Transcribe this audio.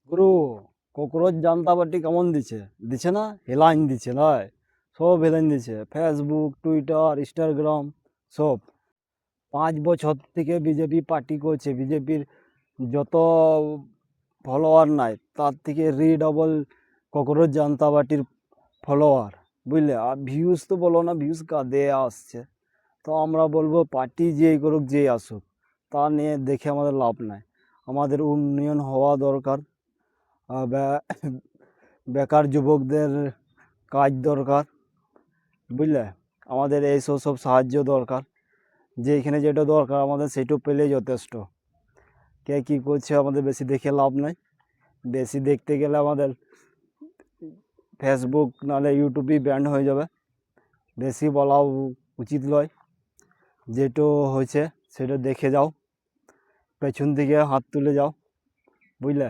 গুরু, কোকরোচ জানতা পার্টি কেমন দিছে? দিছে না? হেলাইন দিছে নয়, সব হেলাইন দিছে। ফেসবুক, টুইটার, ইনস্টাগ্রাম সব। 5 বছর থেকে বিজেপি পার্টি করছে। বিজেপির যত ফলোয়ার নাই তার থেকে রিডবল কোকরোচ জানতা পার্টির ফলোয়ার, বুঝলে? আর ভিউজ তো বলো না, ভিউজ কাঁদে আসছে। তো আমরা বলবো পার্টি যেই করুক, যেই আসুক, তা নিয়ে দেখে আমাদের লাভ নাই। আমাদের উন্নয়ন হওয়া দরকার। বেকার যুবকদের কাজ দরকার, বুঝলে? আমাদের এই সব সাহায্য দরকার। যেখানে যেটা দরকার আমাদের সেইটু পেলেই যথেষ্ট। কে কী করছে আমাদের বেশি দেখে লাভ নাই। বেশি দেখতে গেলে আমাদের ফেসবুক নাহলে ইউটিউবই ব্যান্ড হয়ে যাবে। বেশি বলাও উচিত নয়। যেটো হয়েছে সেটা দেখে যাও, পেছন দিকে হাত তুলে যাও, বুঝলে?